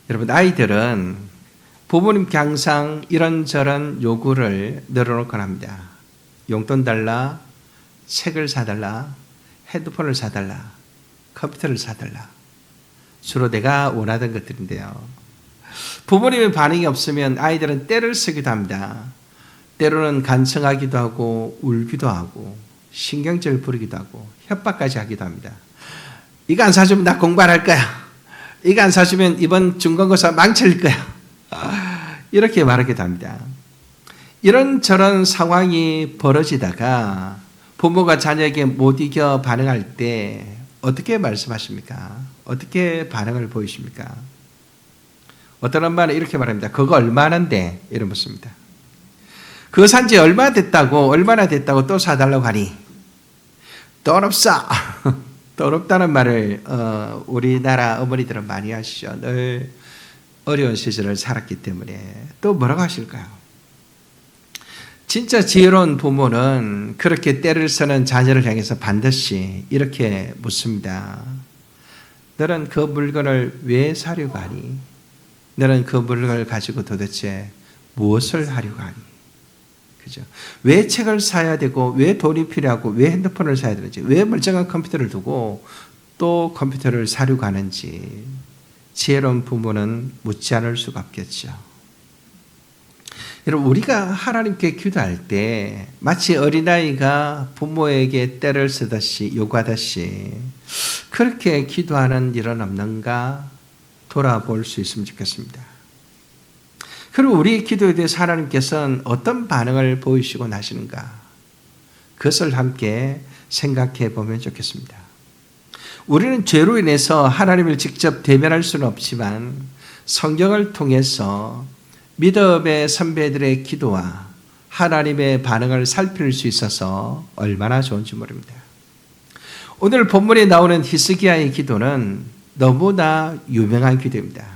여러분, 아이들은 부모님께 항상 이런저런 요구를 늘어놓곤 합니다. 용돈 달라, 책을 사달라, 핸드폰을 사달라, 컴퓨터를 사달라. 주로 내가 원하던 것들인데요. 부모님의 반응이 없으면 아이들은 떼를 쓰기도 합니다. 때로는 간청하기도 하고 울기도 하고 신경질 부리기도 하고 협박까지 하기도 합니다. 이거 안 사주면 나 공부 안 할 거야. 이거 안 사주면 이번 중간고사 망칠 거야. 이렇게 말하기도 합니다. 이런저런 상황이 벌어지다가 부모가 자녀에게 못 이겨 반응할 때 어떻게 말씀하십니까? 어떻게 반응을 보이십니까? 어떤 엄마는 이렇게 말합니다. 그거 얼마나인데? 이런 묻습니다. 그거 산지 얼마나 됐다고 또 사달라고 하니? 돈 없어. 돈 없다는 말을 우리나라 어머니들은 많이 하시죠. 늘 어려운 시절을 살았기 때문에. 또 뭐라고 하실까요? 진짜 지혜로운 부모는 그렇게 때를 쓰는 자녀를 향해서 반드시 이렇게 묻습니다. 너는 그 물건을 왜 사려고 하니? 너는 그 물건을 가지고 도대체 무엇을 하려고 하니? 그죠? 왜 책을 사야 되고, 왜 돈이 필요하고, 왜 핸드폰을 사야 되는지, 왜 멀쩡한 컴퓨터를 두고 또 컴퓨터를 사려고 하는지 지혜로운 부모는 묻지 않을 수가 없겠죠. 여러분, 우리가 하나님께 기도할 때 마치 어린아이가 부모에게 때를 쓰듯이 요구하듯이 그렇게 기도하는 일은 없는가 돌아볼 수 있으면 좋겠습니다. 그리고 우리의 기도에 대해서 하나님께서는 어떤 반응을 보이시고 나시는가, 그것을 함께 생각해 보면 좋겠습니다. 우리는 죄로 인해서 하나님을 직접 대면할 수는 없지만 성경을 통해서 믿음의 선배들의 기도와 하나님의 반응을 살필 수 있어서 얼마나 좋은지 모릅니다. 오늘 본문에 나오는 히스기야의 기도는 너무나 유명한 기도입니다.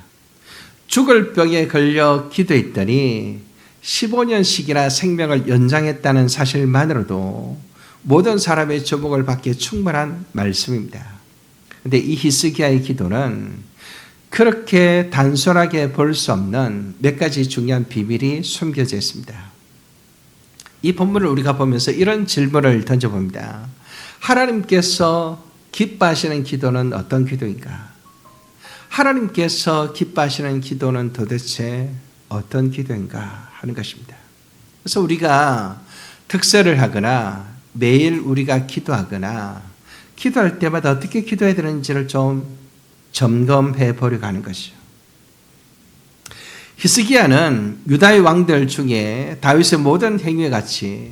죽을 병에 걸려 기도했더니 15년씩이나 생명을 연장했다는 사실만으로도 모든 사람의 주목을 받기에 충분한 말씀입니다. 그런데 이 히스기야의 기도는 그렇게 단순하게 볼 수 없는 몇 가지 중요한 비밀이 숨겨져 있습니다. 이 본문을 우리가 보면서 이런 질문을 던져봅니다. 하나님께서 기뻐하시는 기도는 어떤 기도인가? 하나님께서 기뻐하시는 기도는 도대체 어떤 기도인가 하는 것입니다. 그래서 우리가 특세를 하거나 매일 우리가 기도하거나 기도할 때마다 어떻게 기도해야 되는지를 좀 점검해 보려고 하는 것이죠. 히스기야는 유다의 왕들 중에 다윗의 모든 행위와 같이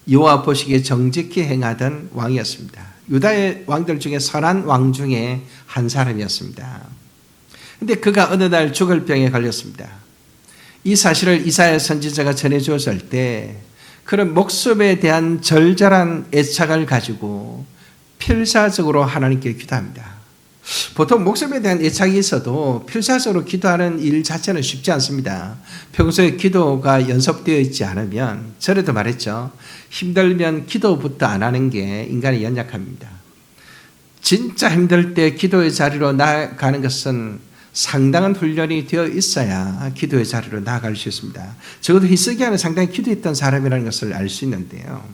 여호와 보시기에 정직히 행하던 왕이었습니다. 유다의 왕들 중에 선한 왕 중에 한 사람이었습니다. 그런데 그가 어느 날 죽을 병에 걸렸습니다. 이 사실을 이사야 선지자가 전해주었을 때 그런 목숨에 대한 절절한 애착을 가지고 필사적으로 하나님께 기도합니다. 보통 목숨에 대한 애착이 있어도 필사적으로 기도하는 일 자체는 쉽지 않습니다. 평소에 기도가 연습되어 있지 않으면, 전에도 말했죠. 힘들면 기도부터 안 하는 게 인간의 연약함입니다. 진짜 힘들 때 기도의 자리로 나아가는 것은 상당한 훈련이 되어 있어야 기도의 자리로 나아갈 수 있습니다. 적어도 히스기야는 상당히 기도했던 사람이라는 것을 알 수 있는데요.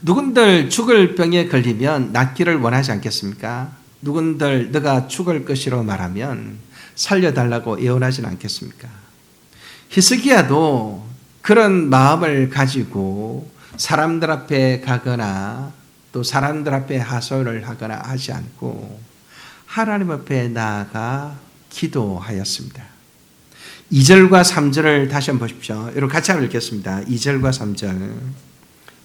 누군들 죽을 병에 걸리면 낫기를 원하지 않겠습니까? 누군들 너가 죽을 것이라고 말하면 살려달라고 애원하지는 않겠습니까? 히스기야도 그런 마음을 가지고 사람들 앞에 가거나 또 사람들 앞에 하소연을 하거나 하지 않고 하나님 앞에 나아가 기도하였습니다. 2절과 3절을 다시 한번 보십시오. 여러분 같이 한번 읽겠습니다. 2절과 3절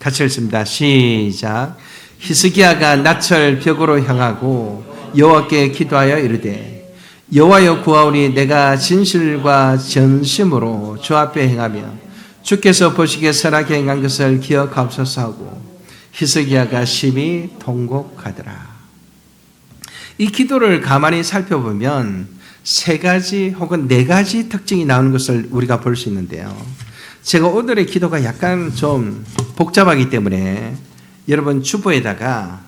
같이 읽습니다. 시작. 히스기야가 낮철 벽으로 향하고 여호와께 기도하여 이르되 여호와여 구하오니 내가 진실과 전심으로 주 앞에 행하며 주께서 보시기에 선하게 행한 것을 기억하옵소서 하고 히스기야가 심히 통곡하더라. 이 기도를 가만히 살펴보면 세 가지 혹은 네 가지 특징이 나오는 것을 우리가 볼 수 있는데요. 제가 오늘의 기도가 약간 좀 복잡하기 때문에 여러분 주보에다가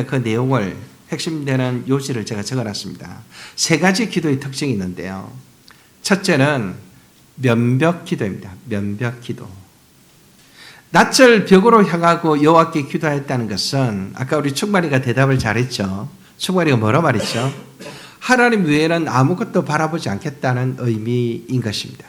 그 내용을 핵심되는 요지를 제가 적어놨습니다. 세 가지 기도의 특징이 있는데요. 첫째는 면벽 기도입니다. 면벽 기도. 낯을 벽으로 향하고 여호와께 기도했다는 것은 아까 우리 충만이가 대답을 잘했죠. 충만이가 뭐라 말했죠? 하나님 외에는 아무것도 바라보지 않겠다는 의미인 것입니다.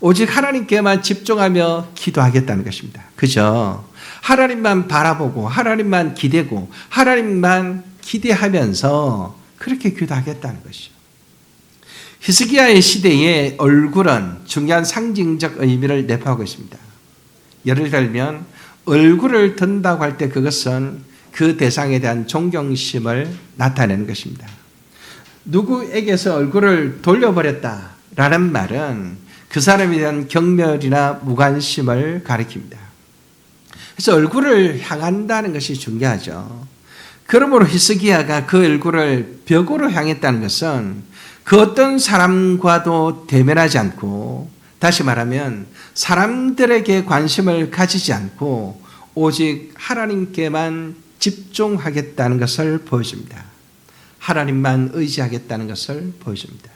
오직 하나님께만 집중하며 기도하겠다는 것입니다. 그죠? 하나님만 바라보고 하나님만 기대고 하나님만 기대하면서 그렇게 기도하겠다는 것이죠. 히스기야의 시대에 얼굴은 중요한 상징적 의미를 내포하고 있습니다. 예를 들면 얼굴을 든다고 할 때 그것은 그 대상에 대한 존경심을 나타내는 것입니다. 누구에게서 얼굴을 돌려버렸다라는 말은 그 사람에 대한 경멸이나 무관심을 가리킵니다. 그래서 얼굴을 향한다는 것이 중요하죠. 그러므로 히스기야가 그 얼굴을 벽으로 향했다는 것은 그 어떤 사람과도 대면하지 않고, 다시 말하면 사람들에게 관심을 가지지 않고 오직 하나님께만 집중하겠다는 것을 보여줍니다. 하나님만 의지하겠다는 것을 보여줍니다.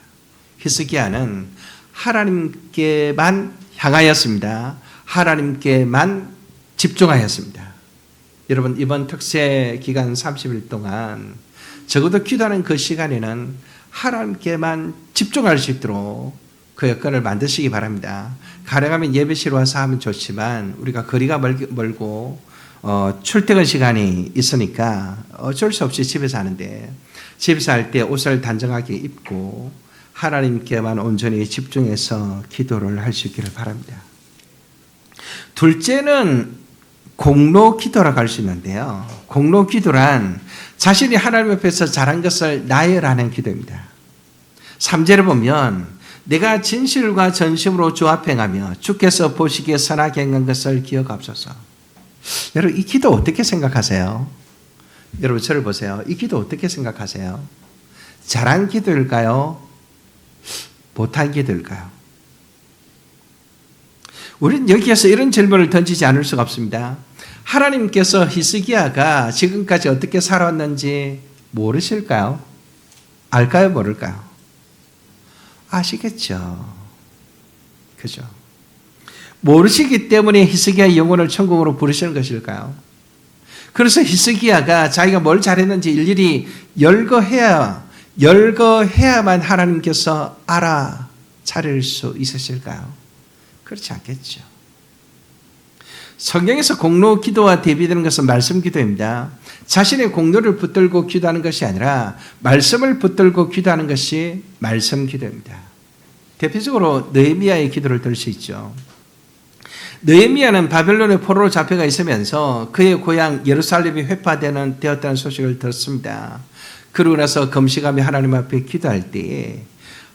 히스기야는 하나님께만 향하였습니다. 하나님께만 집중하였습니다. 여러분, 이번 특세 기간 30일 동안 적어도 기도하는 그 시간에는 하나님께만 집중할 수 있도록 그 여건을 만드시기 바랍니다. 가능하면 예배실로 와서 하면 좋지만 우리가 거리가 멀고 출퇴근 시간이 있으니까 어쩔 수 없이 집에서 하는데, 집에서 할 때 옷을 단정하게 입고 하나님께만 온전히 집중해서 기도를 할 수 있기를 바랍니다. 둘째는 공로 기도라고 할 수 있는데요. 공로 기도란 자신이 하나님 앞에서 잘한 것을 나열하는 기도입니다. 3절을 보면 내가 진실과 전심으로 주 앞에 행하며 주께서 보시기에 선하게 행한 것을 기억하옵소서. 여러분, 이 기도 어떻게 생각하세요? 여러분, 저를 보세요. 이 기도 어떻게 생각하세요? 잘한 기도일까요? 못한 기도일까요? 우리는 여기에서 이런 질문을 던지지 않을 수가 없습니다. 하나님께서 히스기야가 지금까지 어떻게 살아왔는지 모르실까요? 알까요? 모를까요? 아시겠죠. 그죠? 모르시기 때문에 히스기야의 영혼을 천국으로 부르시는 것일까요? 그래서 히스기야가 자기가 뭘 잘했는지 일일이 열거해야만 하나님께서 알아차릴 수 있으실까요? 그렇지 않겠죠. 성경에서 공로 기도와 대비되는 것은 말씀 기도입니다. 자신의 공로를 붙들고 기도하는 것이 아니라 말씀을 붙들고 기도하는 것이 말씀 기도입니다. 대표적으로 느헤미야의 기도를 들 수 있죠. 느헤미야는 바벨론의 포로로 잡혀가 있으면서 그의 고향 예루살렘이 되었다는 소식을 들었습니다. 그러고 나서 금식하며 하나님 앞에 기도할 때에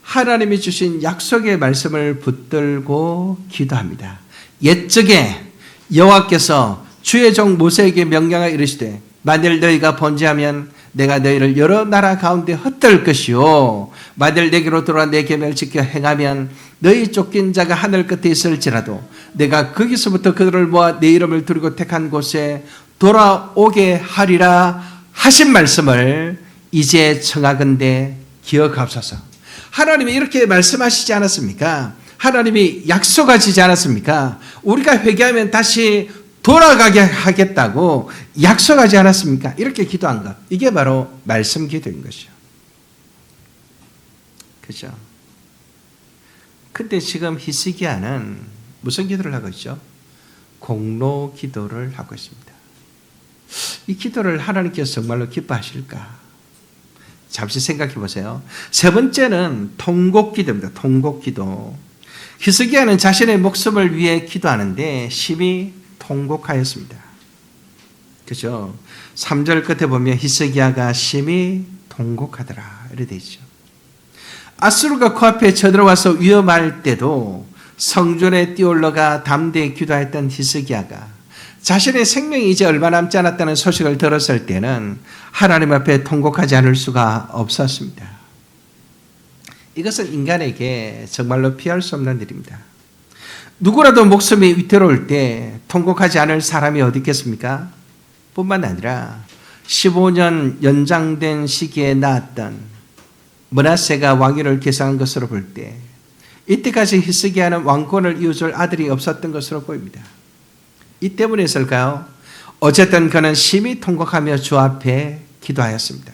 하나님이 주신 약속의 말씀을 붙들고 기도합니다. 옛적에 여호와께서 주의 종 모세에게 명령하여 이르시되 만일 너희가 번제하면 내가 너희를 여러 나라 가운데 흩을 것이요 만일 내게로 돌아와 내 계명을 지켜 행하면 너희 쫓긴 자가 하늘 끝에 있을지라도 내가 거기서부터 그들을 모아 내 이름을 두르고 택한 곳에 돌아오게 하리라 하신 말씀을 이제 청하건대 기억하옵소서. 하나님이 이렇게 말씀하시지 않았습니까? 하나님이 약속하시지 않았습니까? 우리가 회개하면 다시 돌아가게 하겠다고 약속하지 않았습니까? 이렇게 기도한 것. 이게 바로 말씀 기도인 것이죠. 그죠? 근데 지금 히스기야는 무슨 기도를 하고 있죠? 공로 기도를 하고 있습니다. 이 기도를 하나님께서 정말로 기뻐하실까? 잠시 생각해 보세요. 세 번째는 통곡 기도입니다. 통곡 기도. 히스기야는 자신의 목숨을 위해 기도하는데 심히 통곡하였습니다. 그죠? 3절 끝에 보면 히스기야가 심히 통곡하더라 이렇게 되어 있죠. 아수르가 코앞에 쳐들어와서 위험할 때도 성전에 뛰어올라가 담대히 기도했던 히스기야가 자신의 생명이 이제 얼마 남지 않았다는 소식을 들었을 때는 하나님 앞에 통곡하지 않을 수가 없었습니다. 이것은 인간에게 정말로 피할 수 없는 일입니다. 누구라도 목숨이 위태로울 때 통곡하지 않을 사람이 어디 있겠습니까? 뿐만 아니라 15년 연장된 시기에 낳았던 므낫세가 왕위를 계승한 것으로 볼 때 이때까지 히스기야는 왕권을 이어줄 아들이 없었던 것으로 보입니다. 이 때문이었을까요? 어쨌든 그는 심히 통곡하며 주 앞에 기도하였습니다.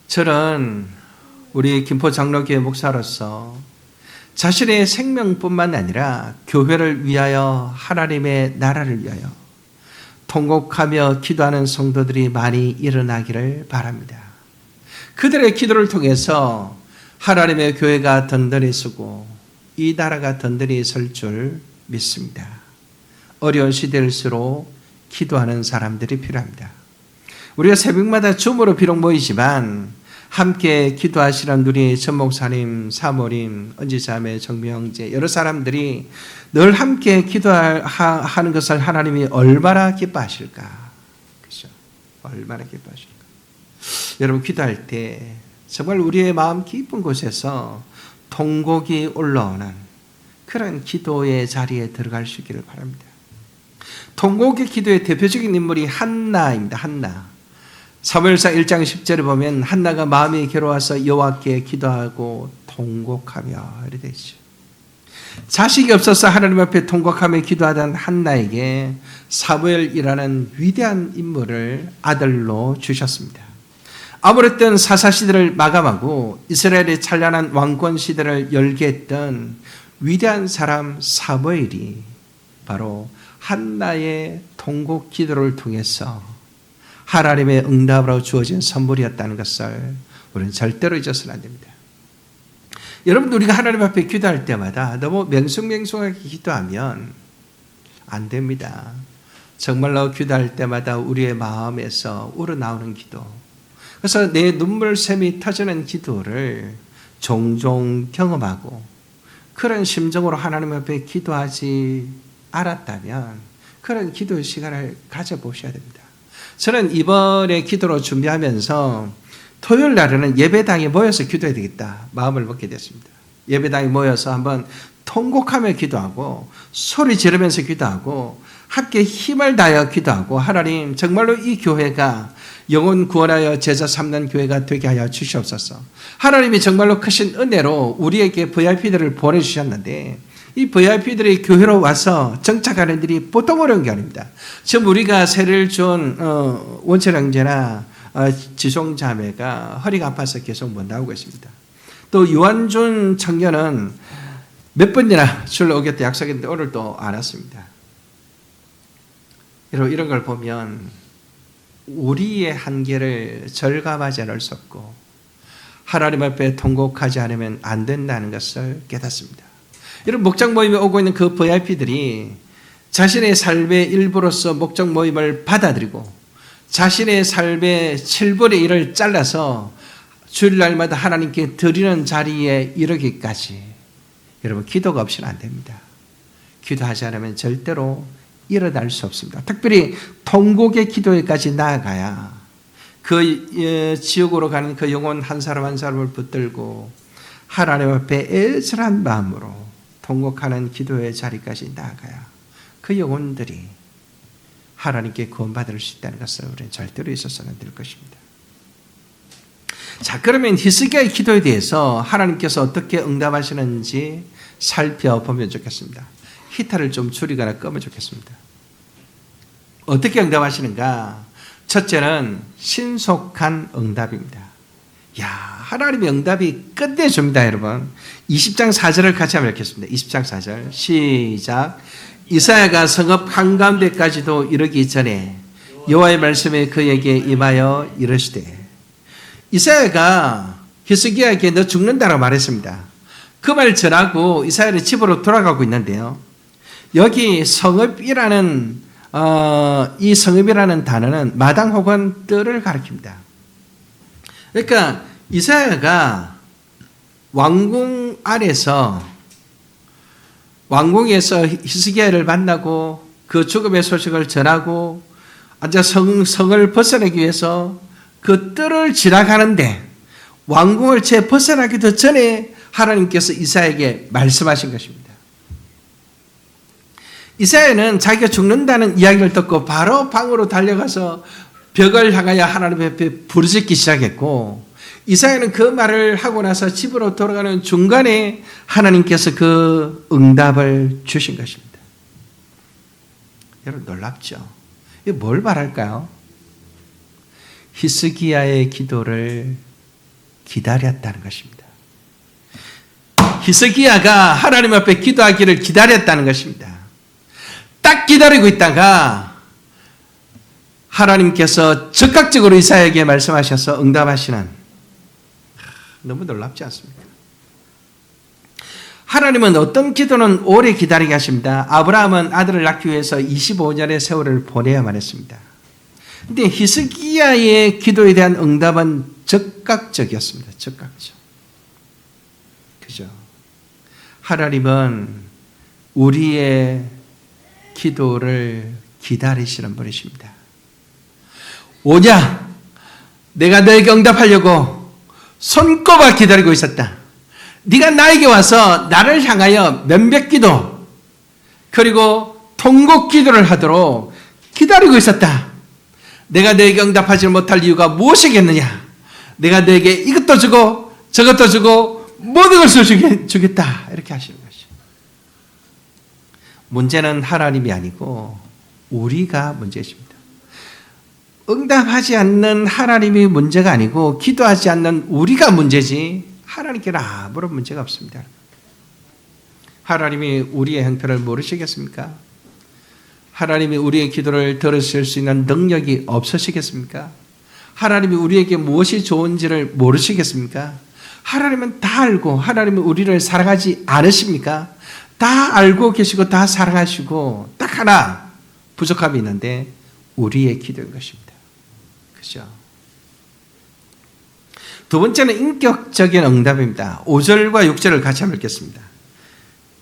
저는 우리 김포 장로교회 목사로서 자신의 생명뿐만 아니라 교회를 위하여 하나님의 나라를 위하여 통곡하며 기도하는 성도들이 많이 일어나기를 바랍니다. 그들의 기도를 통해서 하나님의 교회가 든든히 서고 이 나라가 든든히 설 줄 믿습니다. 어려운 시대일수록 기도하는 사람들이 필요합니다. 우리가 새벽마다 줌으로 비록 모이지만 함께 기도하시는 우리 전 목사님, 사모님, 언지자매, 정명제 여러 사람들이 늘 함께 기도하는 것을 하나님이 얼마나 기뻐하실까? 그렇죠? 얼마나 기뻐하실까? 여러분 기도할 때 정말 우리의 마음 깊은 곳에서 통곡이 올라오는 그런 기도의 자리에 들어갈 수 있기를 바랍니다. 통곡의 기도의 대표적인 인물이 한나입니다. 한나. 사무엘상 1장 10절에 보면 한나가 마음이 괴로워서 여호와께 기도하고 통곡하며 이렇게 되죠. 자식이 없어서 하나님 앞에 통곡하며 기도하던 한나에게 사무엘이라는 위대한 인물을 아들로 주셨습니다. 아무랬던 사사시대를 마감하고 이스라엘의 찬란한 왕권 시대를 열게 했던 위대한 사람 사무엘이 바로 한나의 통곡 기도를 통해서 하나님의 응답으로 주어진 선물이었다는 것을 우리는 절대로 잊어서는 안 됩니다. 여러분 우리가 하나님 앞에 기도할 때마다 너무 맹숭맹숭하게 기도하면 안 됩니다. 정말로 기도할 때마다 우리의 마음에서 우러나오는 기도, 그래서 내 눈물샘이 터지는 기도를 종종 경험하고 그런 심정으로 하나님 앞에 기도하지 않았다면 그런 기도의 시간을 가져보셔야 됩니다. 저는 이번에 기도로 준비하면서 토요일 날에는 예배당에 모여서 기도해야 되겠다 마음을 먹게 됐습니다. 예배당에 모여서 한번 통곡하며 기도하고 소리 지르면서 기도하고 함께 힘을 다하여 기도하고 하나님 정말로 이 교회가 영혼 구원하여 제자 삼는 교회가 되게 하여 주시옵소서. 하나님이 정말로 크신 은혜로 우리에게 VIP들을 보내주셨는데 이 VIP들이 교회로 와서 정착하는 일이 보통 어려운 게 아닙니다. 지금 우리가 세례를 준 원철 형제나 지송 자매가 허리가 아파서 계속 못 나오고 있습니다. 또 유한준 청년은 몇 번이나 줄 오겠다 약속했는데 오늘 또 안 왔습니다. 이런 걸 보면 우리의 한계를 절감하지 않을 수 없고 하나님 앞에 통곡하지 않으면 안 된다는 것을 깨닫습니다. 이런 목장 모임에 오고 있는 그 VIP들이 자신의 삶의 일부로서 목장 모임을 받아들이고 자신의 삶의 7분의 1을 잘라서 주일날마다 하나님께 드리는 자리에 이르기까지 여러분 기도가 없이는 안 됩니다. 기도하지 않으면 절대로 일어날 수 없습니다. 특별히 통곡의 기도에까지 나아가야 그 지옥으로 가는 그 영혼 한 사람 한 사람을 붙들고 하나님 앞에 애절한 마음으로 통곡하는 기도의 자리까지 나아가야 그 영혼들이 하나님께 구원받을 수 있다는 것을 우리는 절대로 있어서는 안 될 것입니다. 자, 그러면 히스기야의 기도에 대해서 하나님께서 어떻게 응답하시는지 살펴보면 좋겠습니다. 히터를 좀 줄이거나 끄면 좋겠습니다. 어떻게 응답하시는가? 첫째는 신속한 응답입니다. 야, 하나님의 응답이 끝내줍니다, 여러분. 20장 4절을 같이 한번 읽겠습니다. 20장 4절 시작. 이사야가 성읍 한가운데까지도 이르기 전에 여호와의 말씀이 그에게 임하여 이르시되, 이사야가 히스기야에게 너 죽는다라고 말했습니다. 그 말 전하고 이사야는 집으로 돌아가고 있는데요. 여기 성읍이라는 이 성읍이라는 단어는 마당 혹은 뜰을 가리킵니다. 그러니까 이사야가 왕궁 안에서 왕궁에서 히스기야를 만나고 그 죽음의 소식을 전하고 이제 성을 벗어나기 위해서 그 뜰을 지나가는데 왕궁을 채 벗어나기도 전에 하나님께서 이사야에게 말씀하신 것입니다. 이사야는 자기가 죽는다는 이야기를 듣고 바로 방으로 달려가서 벽을 향하여 하나님 앞에 부르짖기 시작했고, 이사야는 그 말을 하고 나서 집으로 돌아가는 중간에 하나님께서 그 응답을 주신 것입니다. 여러분 놀랍죠? 이게 뭘 말할까요? 히스기야의 기도를 기다렸다는 것입니다. 히스기야가 하나님 앞에 기도하기를 기다렸다는 것입니다. 딱 기다리고 있다가 하나님께서 즉각적으로 이사야에게 말씀하셔서 응답하시는, 너무 놀랍지 않습니까? 하나님은 어떤 기도는 오래 기다리게 하십니다. 아브라함은 아들을 낳기 위해서 25년의 세월을 보내야만 했습니다. 그런데 히스기야의 기도에 대한 응답은 즉각적이었습니다. 즉각적. 그죠? 하나님은 우리의 기도를 기다리시는 분이십니다. 오냐? 내가 너에게 응답하려고 손꼽아 기다리고 있었다. 네가 나에게 와서 나를 향하여 면백기도 그리고 통곡기도를 하도록 기다리고 있었다. 내가 너에게 응답하지 못할 이유가 무엇이겠느냐? 내가 너에게 이것도 주고 저것도 주고 모든 것을 주겠다. 이렇게 하시는 것이죠. 문제는 하나님이 아니고 우리가 문제십니다. 응답하지 않는 하나님이 문제가 아니고 기도하지 않는 우리가 문제지 하나님께는 아무런 문제가 없습니다. 하나님이 우리의 형편을 모르시겠습니까? 하나님이 우리의 기도를 들으실 수 있는 능력이 없으시겠습니까? 하나님이 우리에게 무엇이 좋은지를 모르시겠습니까? 하나님은 다 알고 하나님은 우리를 사랑하지 않으십니까? 다 알고 계시고 다 사랑하시고 딱 하나 부족함이 있는데 우리의 기도인 것입니다. 그죠? 두 번째는 인격적인 응답입니다. 5절과 6절을 같이 한번 읽겠습니다.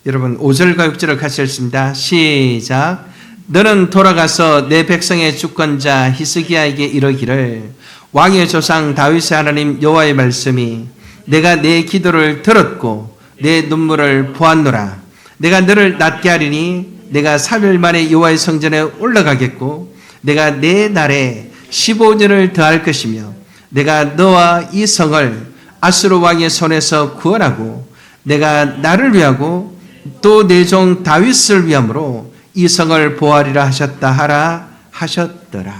여러분 5절과 6절을 같이 읽습니다. 시작. 너는 돌아가서 내 백성의 주권자 히스기야에게 이르기를 왕의 조상 다윗의 하나님 여호와의 말씀이 내가 내 기도를 들었고 내 눈물을 보았노라. 내가 너를 낫게 하리니 내가 3일 만에 여호와의 성전에 올라가겠고 내가 내 날에 15년을 더할 것이며 내가 너와 이 성을 아수르 왕의 손에서 구원하고 내가 나를 위하고 또 내 종 다윗을 위함으로 이 성을 보호하리라 하셨다 하라 하셨더라.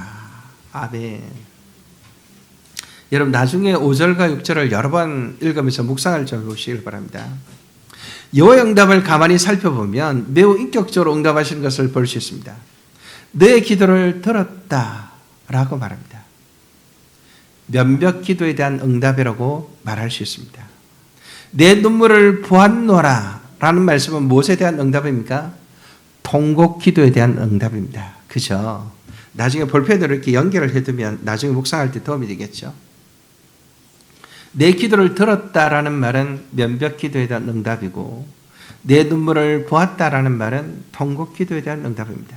아멘. 여러분 나중에 5절과 6절을 여러 번 읽으면서 묵상을 좀 해보시길 바랍니다. 여호와의 응답을 가만히 살펴보면 매우 인격적으로 응답하시는 것을 볼 수 있습니다. 내 기도를 들었다라고 말합니다. 면벽 기도에 대한 응답이라고 말할 수 있습니다. 내 눈물을 보았노라 라는 말씀은 무엇에 대한 응답입니까? 통곡 기도에 대한 응답입니다. 그죠? 나중에 볼펜으로 이렇게 연결을 해두면 나중에 묵상할 때 도움이 되겠죠. 내 기도를 들었다라는 말은 면벽 기도에 대한 응답이고 내 눈물을 보았다라는 말은 통곡 기도에 대한 응답입니다.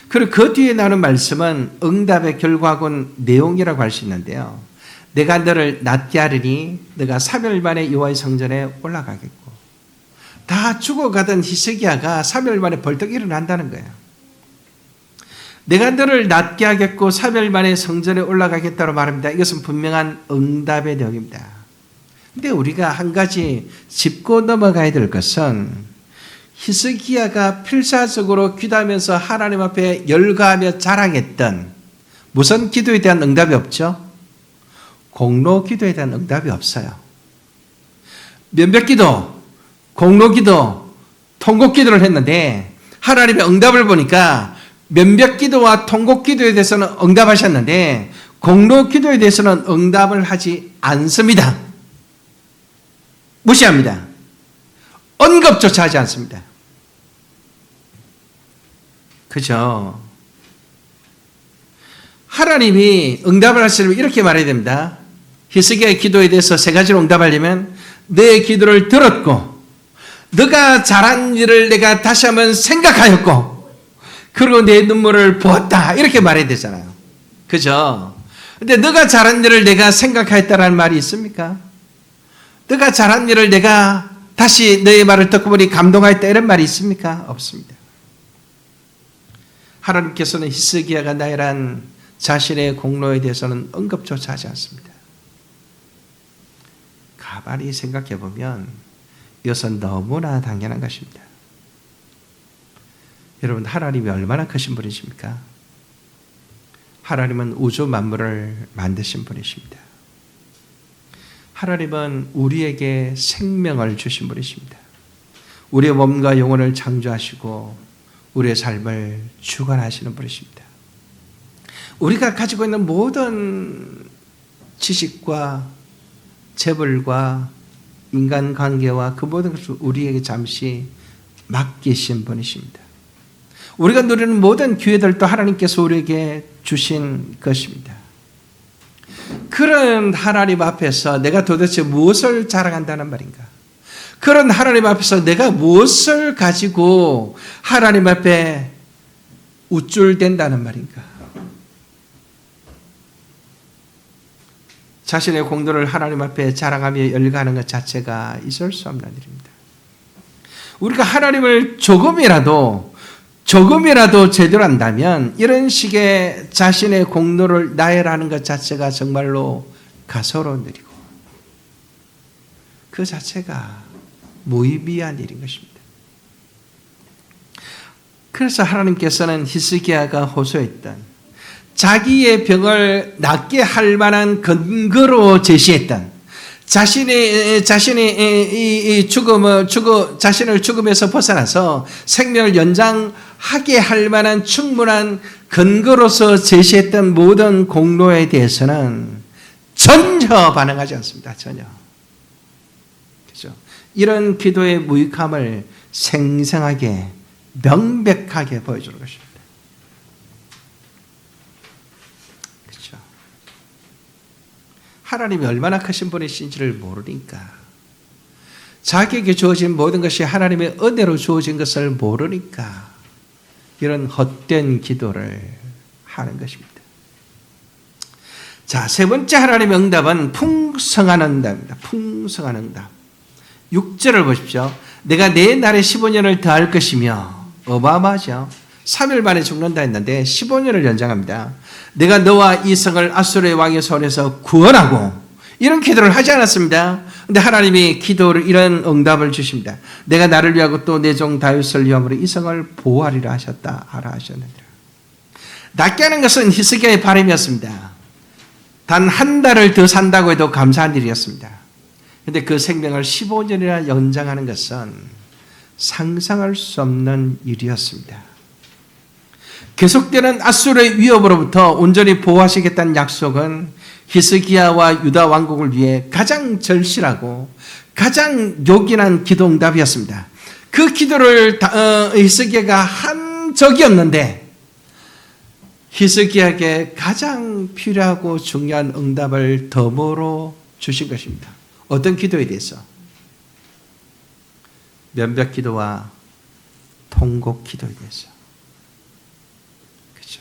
그리고 그 뒤에 나오는 말씀은 응답의 결과군 내용이라고 할 수 있는데요. 내가 너를 낫게 하리니 너가 3일 만에 여호와의 성전에 올라가겠고 다 죽어가던 히스기야가 3일 만에 벌떡 일어난다는 거예요. 내가 너를 낫게 하겠고 3일 만에 성전에 올라가겠다고 말합니다. 이것은 분명한 응답의 내용입니다. 그런데 우리가 한 가지 짚고 넘어가야 될 것은 히스기야가 필사적으로 기도하면서 하나님 앞에 열거하며 자랑했던 무슨 기도에 대한 응답이 없죠? 공로 기도에 대한 응답이 없어요. 면벽 기도, 공로 기도, 통곡 기도를 했는데 하나님의 응답을 보니까 면벽 기도와 통곡 기도에 대해서는 응답하셨는데 공로 기도에 대해서는 응답을 하지 않습니다. 무시합니다. 언급조차 하지 않습니다. 그죠? 하나님이 응답을 하시려면 이렇게 말해야 됩니다. 히스기야의 기도에 대해서 세 가지로 응답하려면 내 기도를 들었고 너가 잘한 일을 내가 다시 한번 생각하였고 그리고 내 눈물을 보았다 이렇게 말해야 되잖아요. 그죠? 근데 너가 잘한 일을 내가 생각하였다라는 말이 있습니까? 너가 잘한 일을 내가 다시 너의 말을 듣고 보니 감동하였다 이런 말이 있습니까? 없습니다. 하나님께서는 히스기야가 나열한 자신의 공로에 대해서는 언급조차 하지 않습니다. 가만히 생각해 보면 이것은 너무나 당연한 것입니다. 여러분, 하나님이 얼마나 크신 분이십니까? 하나님은 우주 만물을 만드신 분이십니다. 하나님은 우리에게 생명을 주신 분이십니다. 우리의 몸과 영혼을 창조하시고 우리의 삶을 주관하시는 분이십니다. 우리가 가지고 있는 모든 지식과 재벌과 인간관계와 그 모든 것을 우리에게 잠시 맡기신 분이십니다. 우리가 누리는 모든 기회들도 하나님께서 우리에게 주신 것입니다. 그런 하나님 앞에서 내가 도대체 무엇을 자랑한다는 말인가? 그런 하나님 앞에서 내가 무엇을 가지고 하나님 앞에 우쭐댄다는 말인가? 자신의 공로를 하나님 앞에 자랑하며 열거하는 것 자체가 있을 수 없는 일입니다. 우리가 하나님을 조금이라도 제대로 한다면 이런 식의 자신의 공로를 나열하는 것 자체가 정말로 가소로운 일이고 그 자체가 무의미한 일인 것입니다. 그래서 하나님께서는 히스기야가 호소했던 자기의 병을 낫게 할 만한 근거로 제시했던 자신의 자신을 죽음에서 벗어나서 생명을 연장하게 할 만한 충분한 근거로서 제시했던 모든 공로에 대해서는 전혀 반응하지 않습니다. 전혀. 그렇죠? 이런 기도의 무익함을 생생하게 명백하게 보여주는 것입니다. 하나님이 얼마나 크신 분이신지를 모르니까, 자기에게 주어진 모든 것이 하나님의 은혜로 주어진 것을 모르니까 이런 헛된 기도를 하는 것입니다. 자, 세 번째 하나님의 응답은 풍성한 응답입니다. 풍성한 응답. 6절을 보십시오. 내가 내 날에 15년을 더할 것이며, 어마어마하죠. 3일 만에 죽는다 했는데 15년을 연장합니다. 내가 너와 이 성을 아수르의 왕의 손에서 구원하고, 이런 기도를 하지 않았습니다. 그런데 하나님이 기도를 이런 응답을 주십니다. 내가 나를 위하고 또 내 종 다윗을 위함으로 이 성을 보호하리라 하셨다 하라 하셨느니라. 낫게 하는 것은 히스기야의 바람이었습니다. 단 한 달을 더 산다고 해도 감사한 일이었습니다. 그런데 그 생명을 15년이나 연장하는 것은 상상할 수 없는 일이었습니다. 계속되는 아수르의 위협으로부터 온전히 보호하시겠다는 약속은 히스기야와 유다 왕국을 위해 가장 절실하고 가장 요긴한 기도 응답이었습니다. 그 기도를 히스기야가 한 적이 없는데 히스기야에게 가장 필요하고 중요한 응답을 덤으로 주신 것입니다. 어떤 기도에 대해서? 면벽 기도와 통곡 기도에 대해서. 그렇죠?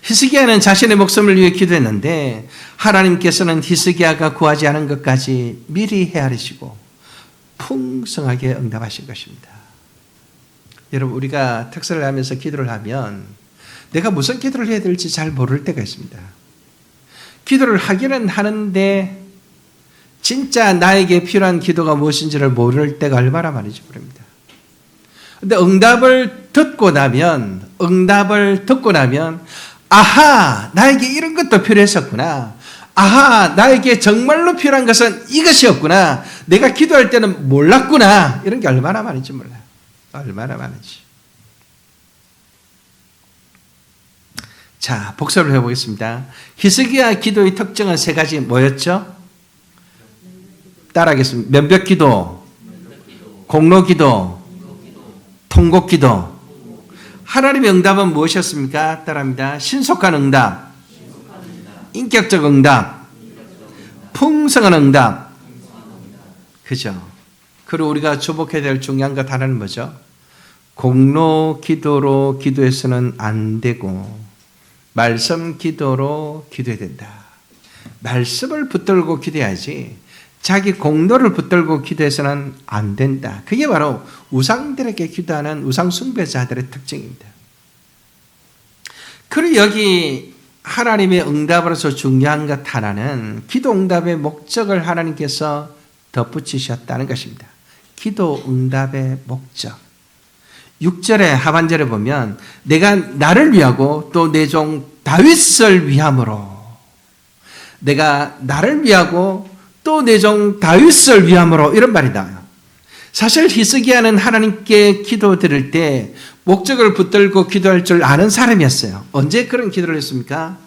히스기야는 자신의 목숨을 위해 기도했는데 하나님께서는 히스기야가 구하지 않은 것까지 미리 헤아리시고 풍성하게 응답하신 것입니다. 여러분, 우리가 특설을 하면서 기도를 하면 내가 무슨 기도를 해야 될지 잘 모를 때가 있습니다. 기도를 하기는 하는데 진짜 나에게 필요한 기도가 무엇인지를 모를 때가 얼마나 많은지 모릅니다. 그런데 응답을 듣고 나면 아하, 나에게 이런 것도 필요했었구나. 아하, 나에게 정말로 필요한 것은 이것이었구나. 내가 기도할 때는 몰랐구나. 이런 게 얼마나 많은지 몰라요. 얼마나 많은지. 자, 복습을 해보겠습니다. 히스기야 기도의 특징은 세 가지 뭐였죠? 따라하겠습니다. 면벽 기도, 공로 기도, 통곡 기도. 하나님의 응답은 무엇이었습니까? 따라합니다. 신속한 응답, 인격적 응답, 풍성한 응답. 그죠? 그리고 우리가 주목해야 될 중요한 것 하나는 뭐죠? 공로 기도로 기도해서는 안 되고 말씀 기도로 기도해야 된다. 말씀을 붙들고 기도해야지 자기 공로를 붙들고 기도해서는 안 된다. 그게 바로 우상들에게 기도하는 우상 숭배자들의 특징입니다. 그리고 여기 하나님의 응답으로서 중요한 것 하나는 기도 응답의 목적을 하나님께서 덧붙이셨다는 것입니다. 기도 응답의 목적. 6절의 하반절에 보면 내가 나를 위하고 또 내 종 다윗을 위함으로, 내가 나를 위하고 또 내 종 다윗을 위함으로, 이런 말이 나와요. 사실 히스기야는 하나님께 기도 드릴 때 목적을 붙들고 기도할 줄 아는 사람이었어요. 언제 그런 기도를 했습니까?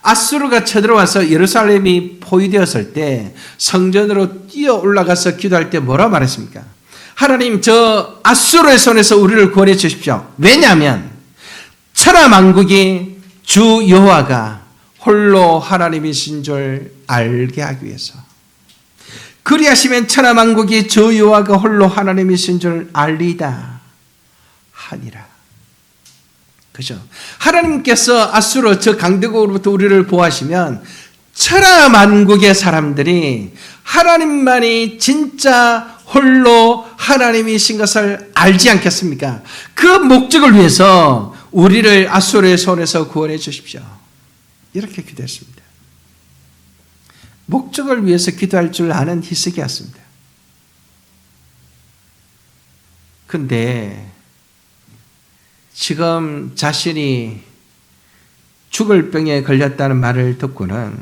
아수르가 쳐들어와서 예루살렘이 포위되었을 때 성전으로 뛰어 올라가서 기도할 때 뭐라 말했습니까? 하나님, 저 아수르의 손에서 우리를 구원해 주십시오. 왜냐하면 천하만국이 주 여호와가 홀로 하나님이신 줄 알게 하기 위해서. 그리하시면 천하만국이 주 여호와가 홀로 하나님이신 줄 알리다 하니라. 그죠? 하나님께서 아수르 저 강대국으로부터 우리를 보호하시면 천하만국의 사람들이 하나님만이 진짜 홀로 하나님이신 것을 알지 않겠습니까? 그 목적을 위해서 우리를 아수르의 손에서 구원해 주십시오. 이렇게 기도했습니다. 목적을 위해서 기도할 줄 아는 히스기야였습니다. 근데 지금 자신이 죽을 병에 걸렸다는 말을 듣고는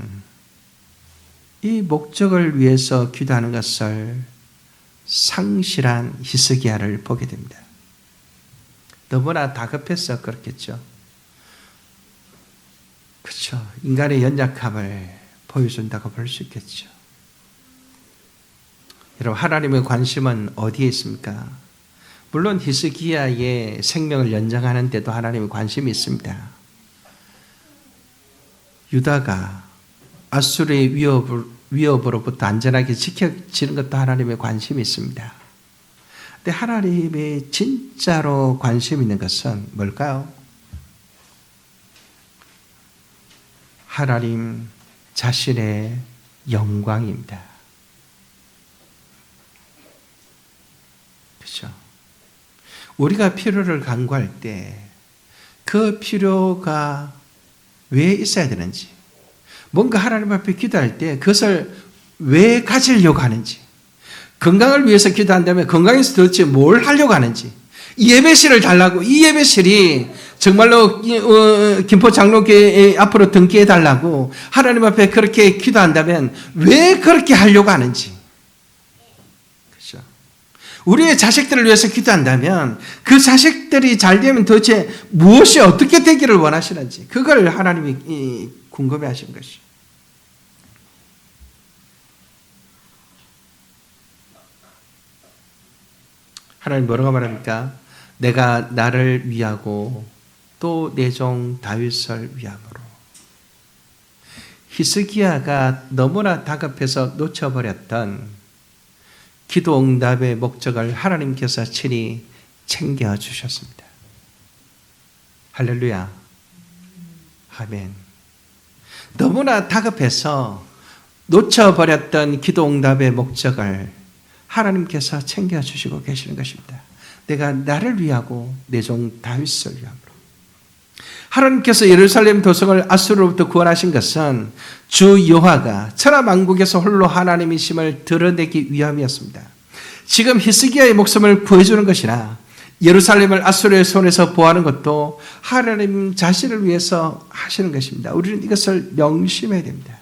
이 목적을 위해서 기도하는 것을 상실한 히스기야를 보게 됩니다. 너무나 다급해서 그렇겠죠. 그렇죠. 인간의 연약함을 보여준다고 볼 수 있겠죠. 여러분, 하나님의 관심은 어디에 있습니까? 물론 히스기야의 생명을 연장하는 데도 하나님의 관심이 있습니다. 유다가 아수르의 위협으로부터 안전하게 지켜지는 것도 하나님의 관심이 있습니다. 근데 하나님의 진짜로 관심 있는 것은 뭘까요? 하나님 자신의 영광입니다. 그렇죠? 우리가 필요를 간구할 때 그 필요가 왜 있어야 되는지, 뭔가 하나님 앞에 기도할 때 그것을 왜 가지려고 하는지, 건강을 위해서 기도한다면 건강에서 도대체 뭘 하려고 하는지, 이 예배실을 달라고, 이 예배실이 정말로 김포 장로교회 앞으로 등기해 달라고 하나님 앞에 그렇게 기도한다면 왜 그렇게 하려고 하는지, 그렇죠? 우리의 자식들을 위해서 기도한다면 그 자식들이 잘 되면 도대체 무엇이 어떻게 되기를 원하시는지, 그걸 하나님이 궁금해 하신 것이죠. 하나님 뭐라고 말합니까? 내가 나를 위하고 또 내 종 다윗을 위함으로. 히스기야가 너무나 다급해서 놓쳐버렸던 기도 응답의 목적을 하나님께서 친히 챙겨주셨습니다. 할렐루야. 아멘. 너무나 다급해서 놓쳐버렸던 기도 응답의 목적을 하나님께서 챙겨주시고 계시는 것입니다. 내가 나를 위하고 내 종 다윗을 위함으로. 하나님께서 예루살렘 도성을 아수르로부터 구원하신 것은 주 여호와가 천하만국에서 홀로 하나님이심을 드러내기 위함이었습니다. 지금 히스기야의 목숨을 구해주는 것이나 예루살렘을 아수르의 손에서 보호하는 것도 하나님 자신을 위해서 하시는 것입니다. 우리는 이것을 명심해야 됩니다.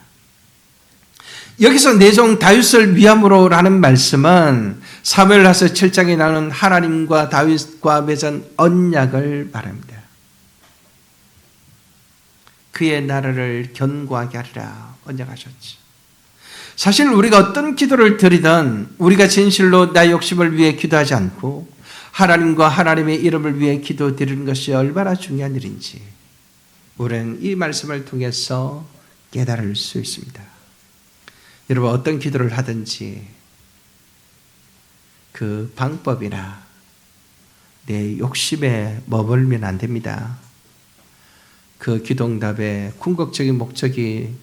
여기서 내 종 다윗을 위함으로라는 말씀은 사무엘하서 7장에 나오는 하나님과 다윗과 맺은 언약을 말합니다. 그의 나라를 견고하게 하리라 언약하셨지. 사실 우리가 어떤 기도를 드리든 우리가 진실로 나의 욕심을 위해 기도하지 않고 하나님과 하나님의 이름을 위해 기도 드리는 것이 얼마나 중요한 일인지 우리는 이 말씀을 통해서 깨달을 수 있습니다. 여러분, 어떤 기도를 하든지 그 방법이나 내 욕심에 머물면 안 됩니다. 그 기도응답의 궁극적인 목적이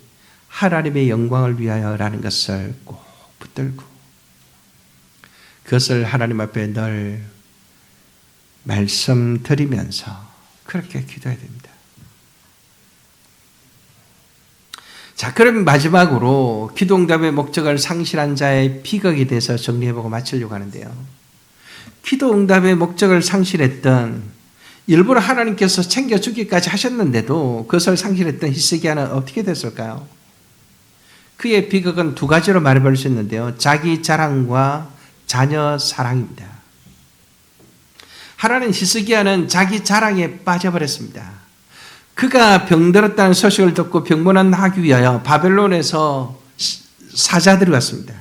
하나님의 영광을 위하여라는 것을 꼭 붙들고 그것을 하나님 앞에 늘 말씀드리면서 그렇게 기도해야 됩니다. 자, 그럼 마지막으로 기도응답의 목적을 상실한 자의 비극에 대해서 정리해보고 마치려고 하는데요. 기도응답의 목적을 상실했던, 일부러 하나님께서 챙겨주기까지 하셨는데도 그것을 상실했던 히스기야는 어떻게 됐을까요? 그의 비극은 두 가지로 말해볼 수 있는데요. 자기 자랑과 자녀 사랑입니다. 하나님, 히스기야는 자기 자랑에 빠져버렸습니다. 그가 병들었다는 소식을 듣고 병문안 하기 위하여 바벨론에서 사자들이 왔습니다.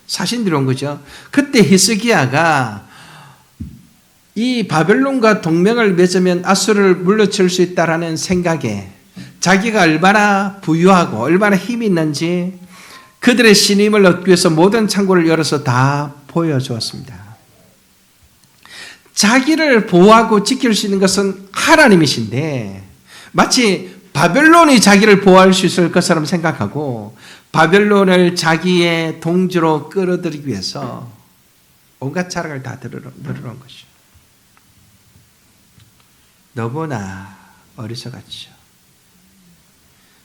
사신들이 온 거죠. 그때 히스기야가 이 바벨론과 동맹을 맺으면 아수르를 물리칠 수 있다라는 생각에 자기가 얼마나 부유하고 얼마나 힘이 있는지 그들의 신임을 얻기 위해서 모든 창고를 열어서 다 보여주었습니다. 자기를 보호하고 지킬 수 있는 것은 하나님이신데 마치 바벨론이 자기를 보호할 수 있을 것처럼 생각하고 바벨론을 자기의 동지로 끌어들이기 위해서 온갖 자랑을 다 늘어놓은 것이죠. 너무나 어리석었죠.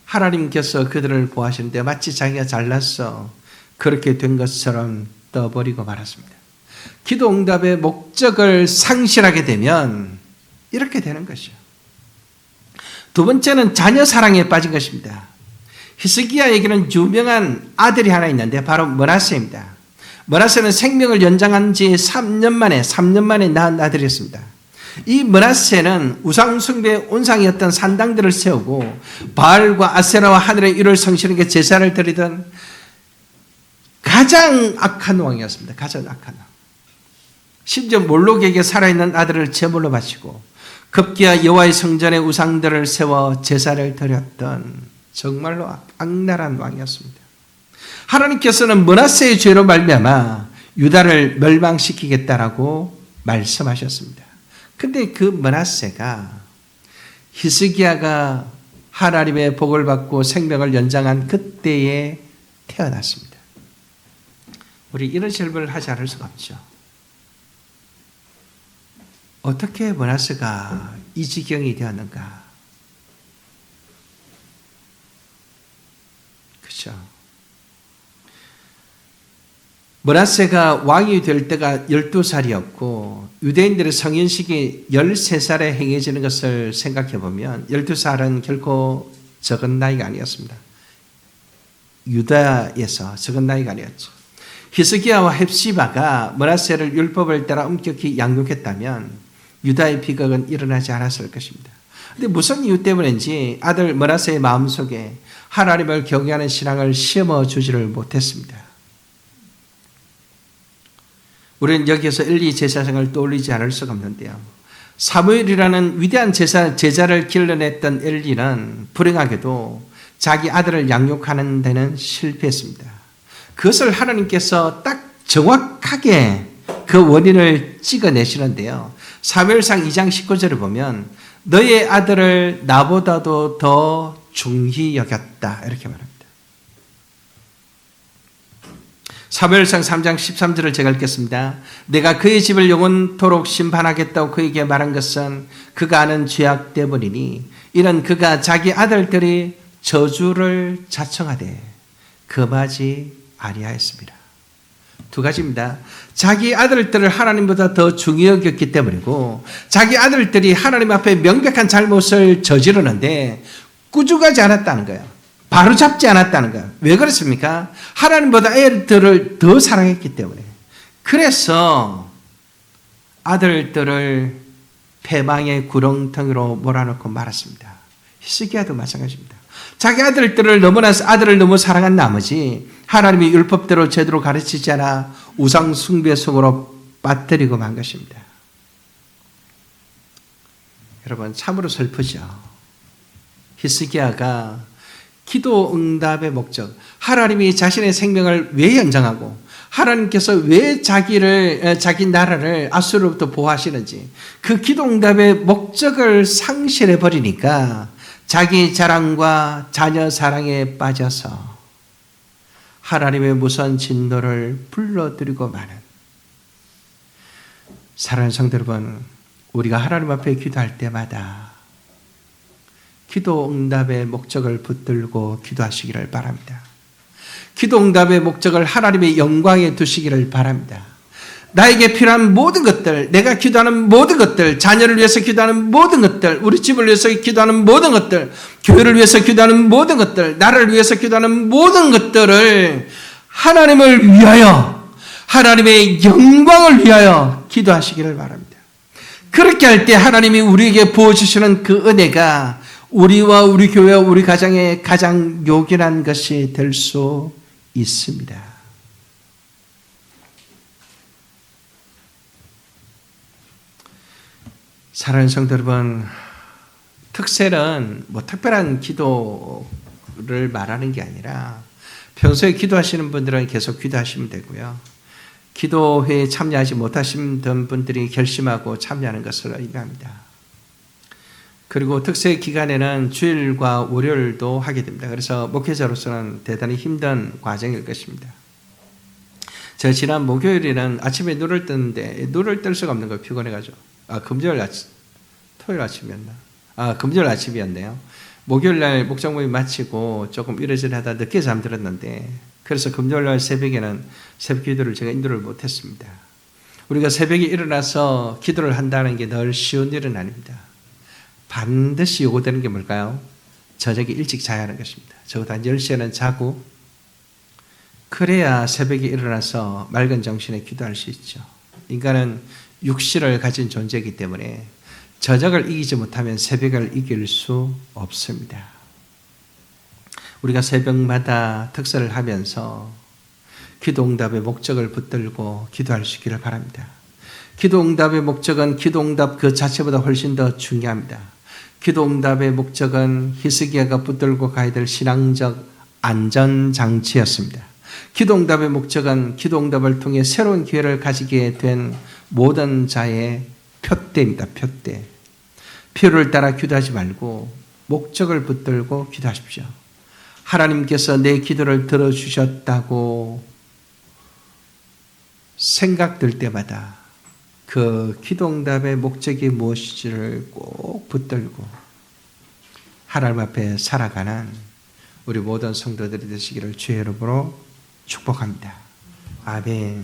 하나님께서 그들을 보호하시는데 마치 자기가 잘났어 그렇게 된 것처럼 떠버리고 말았습니다. 기도 응답의 목적을 상실하게 되면 이렇게 되는 것이죠. 두 번째는 자녀 사랑에 빠진 것입니다. 히스기야에게는 유명한 아들이 하나 있는데 바로 므낫세입니다. 므낫세는 생명을 연장한 지 3년 만에 낳은 아들이었습니다. 이 므낫세는 우상숭배의 온상이었던 산당들을 세우고 바알과 아세라와 하늘의 일을 성실하게 제사를 드리던 가장 악한 왕이었습니다. 가장 악한 왕. 심지어 몰록에게 살아있는 아들을 제물로 바치고 급기야 여호와의 성전에 우상들을 세워 제사를 드렸던 정말로 악랄한 왕이었습니다. 하나님께서는 므낫세의 죄로 말미암아 유다를 멸망시키겠다라고 말씀하셨습니다. 근데 그 므낫세가 히스기야가 하나님의 복을 받고 생명을 연장한 그때에 태어났습니다. 우리 이런 질문을 하지 않을 수가 없죠. 어떻게 므낫세가 이 지경이 되었는가? 그렇죠. 므낫세가 왕이 될 때가 12살이었고 유대인들의 성인식이 13살에 행해지는 것을 생각해 보면 12살은 결코 적은 나이가 아니었습니다. 유다에서 적은 나이가 아니었죠. 히스기야와 헵시바가 므낫세를 율법을 따라 엄격히 양육했다면 유다의 비극은 일어나지 않았을 것입니다. 그런데 무슨 이유 때문인지 아들 므낫세의 마음속에 하나님을 경외하는 신앙을 심어주지를 못했습니다. 우리는 여기에서 엘리 제사장을 떠올리지 않을 수가 없는데요. 사무엘이라는 위대한 제자를 길러냈던 엘리는 불행하게도 자기 아들을 양육하는 데는 실패했습니다. 그것을 하나님께서 딱 정확하게 그 원인을 찍어내시는데요. 사무엘상 2장 19절을 보면 너의 아들을 나보다도 더 중히 여겼다 이렇게 말합니다. 사무엘상 3장 13절을 제가 읽겠습니다. 내가 그의 집을 영원토록 심판하겠다고 그에게 말한 것은 그가 아는 죄악 때문이니 이는 그가 자기 아들들이 저주를 자청하되 금하지 아니하였습니다. 두 가지입니다. 자기 아들들을 하나님보다 더 중히 여겼기 때문이고 자기 아들들이 하나님 앞에 명백한 잘못을 저지르는데 꾸중하지 않았다는 거예요. 바로잡지 않았다는 거예요. 왜 그렇습니까? 하나님보다 애들을 더 사랑했기 때문에. 그래서 아들들을 패망의 구렁텅이로 몰아넣고 말았습니다. 히스기야도 마찬가지입니다. 자기 아들을 너무 사랑한 나머지 하나님이 율법대로 제대로 가르치지 않아 우상 숭배 속으로 빠뜨리고 만 것입니다. 여러분 참으로 슬프죠. 히스기야가 기도 응답의 목적, 하나님이 자신의 생명을 왜 연장하고 하나님께서 왜 자기 나라를 아수르로부터 보호하시는지 그 기도 응답의 목적을 상실해 버리니까 자기 자랑과 자녀 사랑에 빠져서 하나님의 무서운 진노를 불러들이고 마는. 사랑하는 성도 여러분, 우리가 하나님 앞에 기도할 때마다 기도 응답의 목적을 붙들고 기도하시기를 바랍니다. 기도 응답의 목적을 하나님의 영광에 두시기를 바랍니다. 나에게 필요한 모든 것들, 내가 기도하는 모든 것들, 자녀를 위해서 기도하는 모든 것들, 우리 집을 위해서 기도하는 모든 것들, 교회를 위해서 기도하는 모든 것들, 나를 위해서 기도하는 모든 것들을 하나님을 위하여, 하나님의 영광을 위하여 기도하시기를 바랍니다. 그렇게 할 때 하나님이 우리에게 부어주시는 그 은혜가 우리와 우리 교회와 우리 가정의 가장 요긴한 것이 될 수 있습니다. 사랑하는 성도 여러분, 특셀은 뭐 특별한 기도를 말하는 게 아니라 평소에 기도하시는 분들은 계속 기도하시면 되고요. 기도회에 참여하지 못하신 분들이 결심하고 참여하는 것을 의미합니다. 그리고 특세 기간에는 주일과 월요일도 하게 됩니다. 그래서 목회자로서는 대단히 힘든 과정일 것입니다. 제가 지난 목요일에는 아침에 눈을 뜨는데 눈을 뜰 수가 없는 거예요. 피곤해가지고. 금요일 아침, 토요일 아침이었나? 금요일 아침이었네요. 목요일 날 목장 모임 마치고 조금 이러저러 하다 늦게 잠들었는데, 그래서 금요일 날 새벽에는 새벽 기도를 제가 인도를 못했습니다. 우리가 새벽에 일어나서 기도를 한다는 게 늘 쉬운 일은 아닙니다. 반드시 요구되는 게 뭘까요? 저녁에 일찍 자야 하는 것입니다. 적어도 한 10시에는 자고, 그래야 새벽에 일어나서 맑은 정신에 기도할 수 있죠. 인간은 육신을 가진 존재이기 때문에 저녁을 이기지 못하면 새벽을 이길 수 없습니다. 우리가 새벽마다 특설을 하면서 기도응답의 목적을 붙들고 기도할 수 있기를 바랍니다. 기도응답의 목적은 기도응답 그 자체보다 훨씬 더 중요합니다. 기도응답의 목적은 히스기야가 붙들고 가야 될 신앙적 안전장치였습니다. 기도응답의 목적은 기도응답을 통해 새로운 기회를 가지게 된 모든 자의 표대입니다. 표대. 필요를 따라 기도하지 말고 목적을 붙들고 기도하십시오. 하나님께서 내 기도를 들어주셨다고 생각될 때마다 그 기도응답의 목적이 무엇인지를 꼭 붙들고 하나님 앞에 살아가는 우리 모든 성도들이 되시기를 주의 이름으로 축복합니다. 아멘.